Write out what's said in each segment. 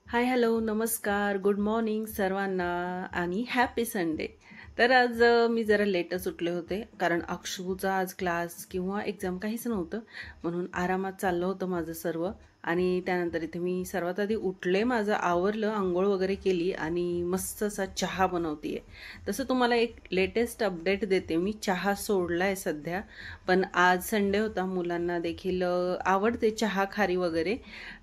हाय, hello, नमस्कार, good morning सर्वांना आणि हॅपी संडे. तर आज मी जरा लेटच उठले होते कारण अक्षूचा आज क्लास किंवा एक्झाम काहीच नव्हतं, म्हणून आरामात चाललं होतं माझं सर्व. आणि त्यानंतर इथे मी सर्वात आधी उठले, माझं आवरलं, आंघोळ वगैरे केली आणि मस्त असा चहा बनवते. तसं तुम्हाला एक लेटेस्ट अपडेट देते, मी चहा सोडला आहे सध्या. पण आज संडे होता, मुलांना देखील आवडते चहा खारी वगैरे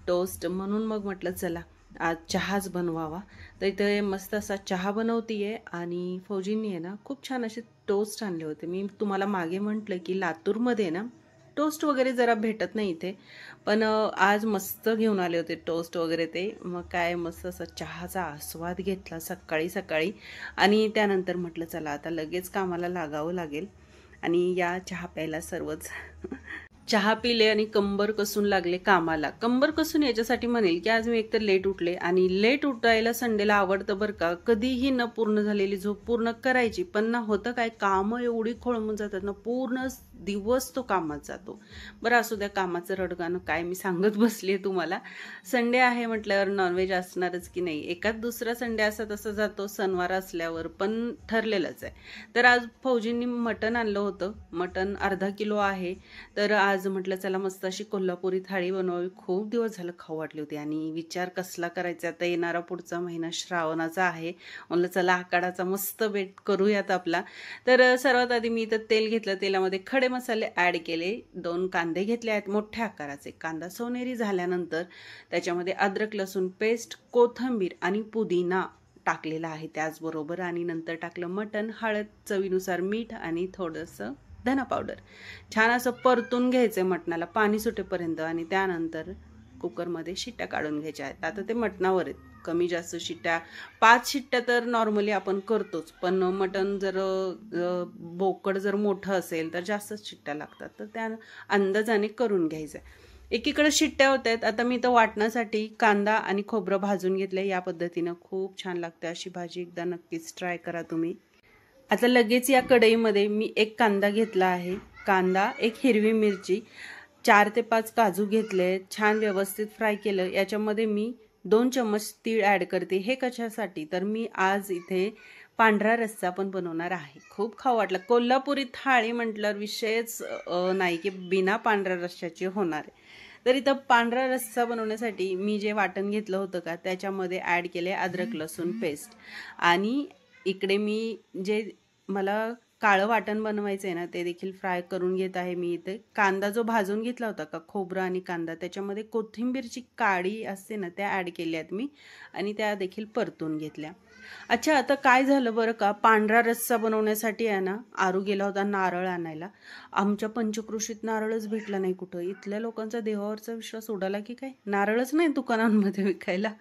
टोस्ट, म्हणून मग म्हटलं चला आज चहाच बनवावा. तर इथे मस्त असा चहा बनवतीये आणि फौजींनी आहे ना खूप छान असे टोस्ट आणले होते. मी तुम्हाला मागे म्हटलं की लातूरमध्ये ना टोस्ट वगैरे जरा भेटत नाही इथे, पण आज मस्त घेऊन आले होते टोस्ट वगैरे. ते मग काय मस्त असा चहाचा आस्वाद घेतला सकाळी सकाळी. आणि त्यानंतर म्हटलं चला आता लगेच कामाला लागावं लागेल आणि या चहा प्यायला सर्वच. चहा पिले आणि कंबर कसून लागले कामाला. कंबर कसून याच्यासाठी म्हणेल की आज मी एकतर लेट उठले आणि लेट उठायला संडेला आवडतं बरं का. कधीही न पूर्ण झालेली झोप पूर्ण करायची, पण ना होतं काय, कामं एवढी खोळंबून जातात ना, पूर्ण दिवस तो कामात जातो. बरं असू द्या, कामाचं रडगाणं काय मी सांगत बसली तुम्हाला. संडे आहे म्हटल्यावर नॉनव्हेज असणारच की नाही. एकाच दुसरा संडे असा तसा जातो सणवार असल्यावर, पण ठरलेलंच आहे. तर आज फौजींनी मटण आणलं होतं, मटण अर्धा किलो आहे. तर आज म्हटलं चला मस्त अशी कोल्हापुरी थाळी बनवावी. खूप दिवस झालं खाऊ वाटली होती आणि विचार कसला करायचा, आता येणारा पुढचा महिना श्रावणाचा आहे. म्हणलं चला आखाडाचा मस्त बेट करूयात आपला. तर सर्वात आधी मी इथं तेल घेतलं, तेलामध्ये खडे मसाले ॲड केले, 2 कांदे घेतले आहेत मोठ्या आकाराचे. कांदा सोनेरी झाल्यानंतर त्याच्यामध्ये अद्रक लसूण पेस्ट, कोथिंबीर आणि पुदिना टाकलेला आहे त्याचबरोबर. आणि नंतर टाकलं मटण, हळद, चवीनुसार मीठ आणि थोडंसं धना पावडर. छान असं परतून घ्यायचं आहे मटणाला पाणी सुटेपर्यंत. आणि त्यानंतर कुकरमध्ये शिट्ट्या काढून घ्यायच्या आहेत. आता ते मटणावर आहेत, कमी जास्त शिट्ट्या, 5 शिट्ट्या तर नॉर्मली आपण करतोच, पण मटण जर बोकड जर मोठं असेल तर जास्तच शिट्ट्या लागतात, तर त्या अंदाजाने करून घ्यायचं आहे. एकीकडे शिट्ट्या होत आहेत. आता मी तर वाटण्यासाठी कांदा आणि खोबरं भाजून घेतलं. या पद्धतीनं खूप छान लागते अशी भाजी, एकदा नक्कीच ट्राय करा तुम्ही. आता लगेच या कढईमध्ये मी एक कांदा घेतला आहे, कांदा, एक हिरवी मिरची, 4 ते 5 काजू घेतले, छान व्यवस्थित फ्राय केलं. याच्यामध्ये मी 2 चम्मच तीळ ॲड करते. हे कशासाठी, तर मी आज इथे पांढरा रस्सा पण बनवणार आहे. खूप खाऊ वाटलं, कोल्हापुरी थाळी म्हटल्यावर विषयच नाही की बिना पांढऱ्या रस्स्याची होणार आहे. तर इथं पांढरा रस्सा बनवण्यासाठी मी जे वाटण घेतलं होतं का त्याच्यामध्ये ॲड केले अद्रक लसूण पेस्ट. आणि इकडे मी जे मला काळं वाटण बनवायचं आहे ना ते देखील फ्राय करून घेत आहे. मी इथे कांदा जो भाजून घेतला होता का, खोबरं आणि कांदा, त्याच्यामध्ये कोथिंबीरची काडी असते ना त्या ॲड केल्या आहेत मी आणि त्या देखील परतून घेतल्या. अच्छा, आता काय झालं बरं का, पांढरा रस्सा बनवण्यासाठी आहे ना आरू गेला होता नारळ आणायला. आमच्या पंचकृषीत नारळच भेटला नाही कुठं. इथल्या लोकांचा देवावरचा विश्वास उडाला की काय, नारळच नाही दुकानांमध्ये विकायला.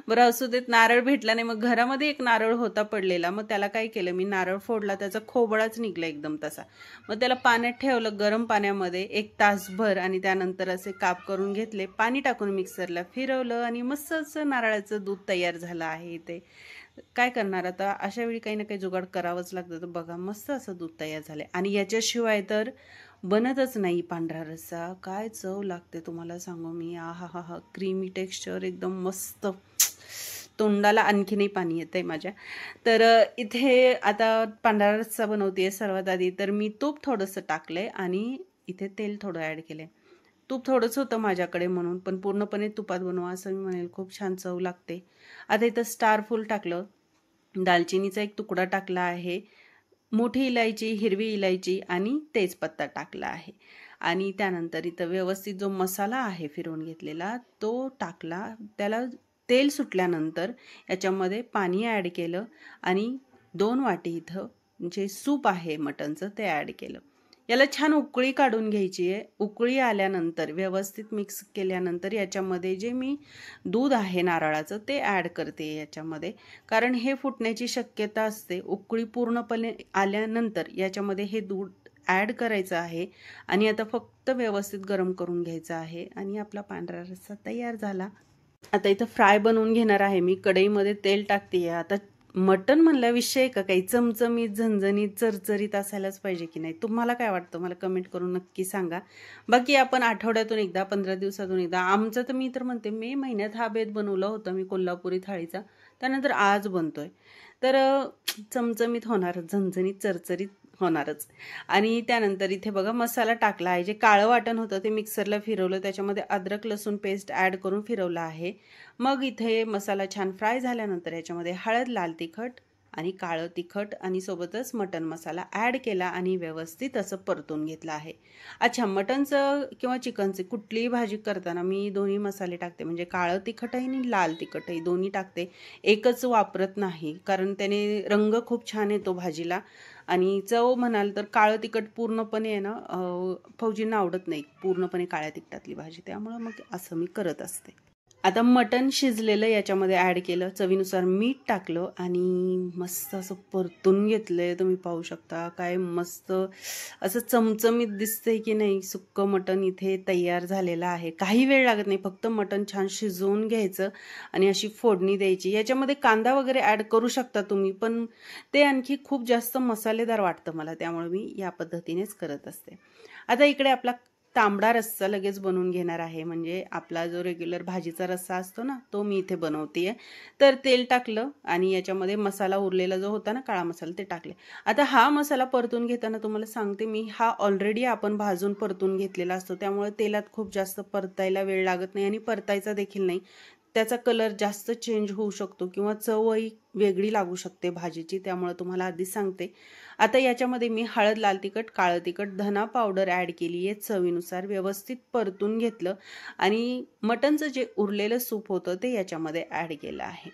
बरं असू देत, नारळ भेटला नाही. मग घरामध्ये एक नारळ होता पडलेला, मग त्याला काय केलं मी, नारळ फोडला, त्याचा खोबळाच निघला एकदम तसा. मग त्याला पाण्यात ठेवलं, गरम पाण्यामध्ये 1 तासभर, आणि त्यानंतर असे काप करून घेतले, पाणी टाकून मिक्सरला फिरवलं आणि मस्त असं नारळाचं दूध तयार झालं आहे इथे. काय करणार आता, अशा वेळी काही ना काही जुगाड करावंच लागतं. तर बघा मस्त असं दूध तयार झालंय आणि याच्याशिवाय तर बनतच नाही पांढरा रस्सा. काय चव लागते तुम्हाला सांगू मी, आ हा हा हा, क्रीमी टेक्स्चर एकदम मस्त, तोंडाला आणखीनही पाणी येतंय माझ्या. तर इथे आता पांढरा रस्सा बनवते सर्वात आधी. तर मी तूप थोडंसं टाकलंय आणि इथे तेल थोडं ॲड केलंय. तूप थोडंच होतं माझ्याकडे म्हणून, पण पूर्णपणे तुपात बनवा असं मी म्हणेल, खूप छान चव लागते. आता इथं स्टार फूल टाकलं, दालचिनीचा एक तुकडा टाकला आहे, मोठी इलायची, हिरवी इलायची आणि तेजपत्ता टाकला आहे. आणि त्यानंतर इथं व्यवस्थित जो मसाला आहे फिरवून घेतलेला तो टाकला. त्याला तेल सुटल्यानंतर याच्यामध्ये पाणी ॲड केलं आणि 2 वाटी इथं जे सूप आहे मटणचं ते ॲड केलं. याला छान उकळी काढून घ्यायची आहे. उकळी आल्यानंतर व्यवस्थित मिक्स केल्यानंतर याच्यामध्ये जे मी दूध आहे नारळाचं ते ॲड करते याच्यामध्ये, कारण हे फुटण्याची शक्यता असते. उकळी पूर्णपणे आल्यानंतर याच्यामध्ये हे दूध ॲड करायचं आहे आणि आता फक्त व्यवस्थित गरम करून घ्यायचं आहे आणि आपला पांढरा रस्सा तयार झाला. आता इथं फ्राय बनवून घेणार आहे मी. कढईमध्ये तेल टाकते आहे. आता मटण म्हणल्या विषय का काही चमचमीत झणझणीत चरचरीत असायलाच पाहिजे की नाही? तुम्हाला काय वाटतं मला कमेंट करून नक्की सांगा. बाकी आपण आठवड्यातून एकदा 15 दिवसातून एकदा आमचं तर मी तर म्हणते मे महिन्यात हा बेत बनवला होता मी कोल्हापुरी थाळीचा, त्यानंतर आज बनतोय. तर चमचमीत होणार, झणझणीत चरचरीत होणारच. आणि त्यानंतर इथे बघा मसाला टाकला आहे. जे काळं वाटण होतं ते मिक्सरला फिरवलं, त्याच्यामध्ये अद्रक लसूण पेस्ट ॲड करून फिरवलं आहे. मग इथे मसाला छान फ्राय झाल्यानंतर याच्यामध्ये हळद, लाल तिखट आणि काळं तिखट आणि सोबतच मटण मसाला ॲड केला आणि व्यवस्थित असं परतून घेतलं आहे. अच्छा, मटणचं किंवा चिकनचे कुठलीही भाजी करताना मी दोन्ही मसाले टाकते, म्हणजे काळं तिखटही आणि लाल तिखटही दोन्ही टाकते. एकच वापरत नाही, कारण त्याने रंग खूप छान येतो भाजीला. आणि चव म्हणाल तर काळं तिखट पूर्णपणे आहे ना फौजींना आवडत नाही पूर्णपणे काळ्या तिखटातली भाजी, त्यामुळं मग असं मी करत असते. आता मटण शिजलेलं याच्यामध्ये ॲड केलं, चवीनुसार मीठ टाकलं आणि मस्त असं परतून घेतलंय. तुम्ही पाहू शकता काय मस्त असं चमचमीत दिसतंय की नाही. सुक्कं मटण इथे तयार झालेलं आहे. काही वेळ लागत नाही, फक्त मटण छान शिजवून घ्यायचं आणि अशी फोडणी द्यायची. याच्यामध्ये कांदा वगैरे ॲड करू शकता तुम्ही, पण ते आणखी खूप जास्त मसालेदार वाटतं मला, त्यामुळे मी या पद्धतीनेच करत असते. आता इकडे आपला तांबडा रस्सा लगेच बनवून घेणार आहे, म्हणजे आपला जो रेग्युलर भाजीचा रस्सा असतो ना तो मी इथे बनवतेय. तर तेल टाकलं आणि याच्यामध्ये मसाला उरलेला जो होता ना काळा मसाला ते टाकले. आता हा मसाला परतून घेताना तुम्हाला सांगते मी, हा ऑलरेडी आपण भाजून परतून घेतलेला असतो, त्यामुळे तेलात खूप जास्त परतायला वेळ लागत नाही आणि परतायचा देखील नाही. त्याचा कलर जास्त चेंज होऊ शकतो किंवा चवही वेगळी लागू शकते भाजीची, त्यामुळे तुम्हाला आधीच सांगते. आता याच्यामध्ये मी हळद, लाल तिखट, काळं तिखट, धना पावडर ॲड केली आहे चवीनुसार. व्यवस्थित परतून घेतलं आणि मटणचं जे उरलेलं सूप होतं ते याच्यामध्ये ॲड केलं आहे.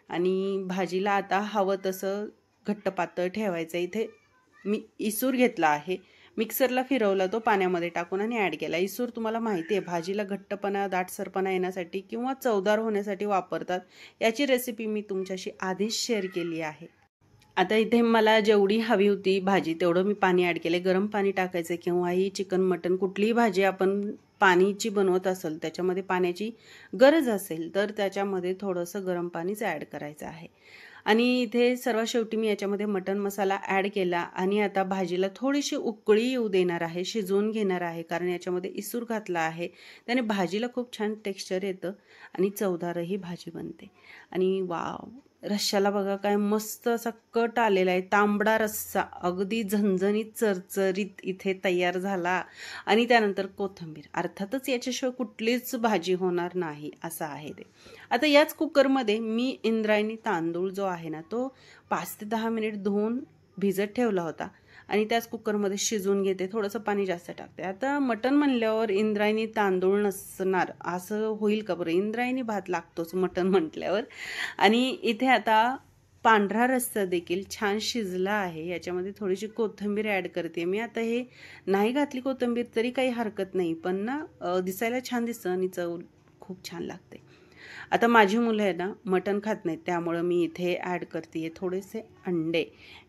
आणि भाजीला आता हवं तसं घट्ट पातळ ठेवायचं. इथे मी इसूर घेतला आहे, मिक्सरला फिरवला तो पाण्यामध्ये टाकून आणि ॲड केला. इसूर तुम्हाला माहिती आहे भाजीला घट्टपणा, दाटसरपणा येण्यासाठी किंवा चवदार होण्यासाठी वापरतात. याची रेसिपी मी तुमच्याशी आधीच शेअर केली आहे. आता इथे मला जेवढी हवी होती भाजी तेवढं मी पाणी ॲड केले. गरम पाणी टाकायचं. केव्हाही चिकन, मटण कुठलीही भाजी आपण पाणीची बनवत असेल, त्याच्यामध्ये पाण्याची गरज असेल तर त्याच्यामध्ये थोडंसं गरम पाणीच ॲड करायचं आहे. आणि इथे सर्वात शेवटी मी याच्यामध्ये मटण मसाला ॲड केला आणि आता भाजीला थोडीशी उकळी येऊ देणार आहे, शिजवून घेणार आहे, कारण याच्यामध्ये इसूर घातला आहे. त्याने भाजीला खूप छान टेक्स्चर येतं आणि चवदारही भाजी बनते. आणि वाव, रश्श्याला बघा काय मस्त असा कट आलेला आहे. तांबडा रस्सा अगदी झणझणीत चरचरीत इथे तयार झाला. आणि त्यानंतर कोथिंबीर, अर्थातच याच्याशिवाय कुठलीच भाजी होणार नाही असं आहे ते. आता याच कुकरमध्ये मी इंद्रायणी तांदूळ जो आहे ना तो 5 ते 10 मिनिट धुवून भिजत ठेवला होता आणि त्याच कुकरमध्ये शिजवून घेते. थोडंसं पाणी जास्त टाकते. आता मटण म्हणल्यावर इंद्रायणी तांदूळ नसणार असं होईल का बरं? इंद्रायणी भात लागतोच मटण म्हटल्यावर. आणि इथे आता पांढरा रस्सा देखील छान शिजला आहे. याच्यामध्ये थोडीशी कोथिंबीर ॲड करते मी. आता हे नाही घातली कोथिंबीर तरी काही हरकत नाही, पण ना दिसायला छान दिसतं आणि चव खूप छान लागते. आता माझी मुलं आहे ना मटण खात नाहीत, त्यामुळं मी इथे ॲड करते थोडेसे अंडे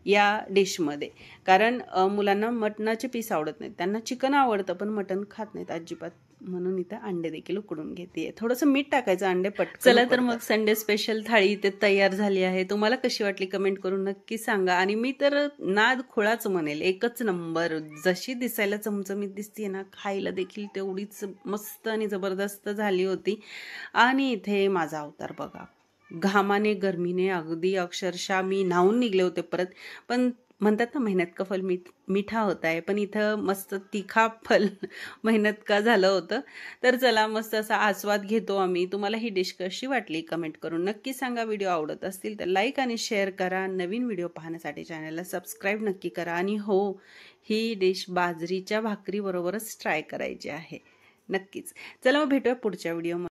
या डिशमध्ये. कारण मुलांना मटणाचे पीस आवडत नाहीत, त्यांना चिकन आवडतं पण मटण खात नाहीत अजिबात, म्हणून इथं अंडे देखील उकडून घेते. थोडंसं मीठ टाकायचं, अंडे पटकन. चला तर मग संडे स्पेशल थाळी इथे तयार झाली आहे. तुम्हाला कशी वाटली कमेंट करून नक्की सांगा. आणि मी तर नाद खुळाच म्हणेल, एकच नंबर. जशी दिसायला चमचमीत दिसते ना, खायला देखील तेवढीच मस्त आणि जबरदस्त झाली होती. आणि इथे माझा अवतार बघा, घामाने गरमीने अगदी अक्षरशः मी न्हावून निघले होते परत. पण म्हणतात ना मेहनत का फल मिठा होता आहे, पण इथं मस्त तिखा फल मेहनत का झालं होतं. तर चला मस्त असा आस्वाद घेतो आम्ही. तुम्हाला ही डिश कशी वाटली कमेंट करून नक्की सांगा. व्हिडिओ आवडत असतील तर लाईक आणि शेअर करा. नवीन व्हिडिओ पाहण्यासाठी चॅनलला सबस्क्राईब नक्की करा. आणि हो, ही डिश बाजरीच्या भाकरीबरोबरच ट्राय करायची आहे नक्कीच. चला मग भेटूया पुढच्या व्हिडिओमध्ये.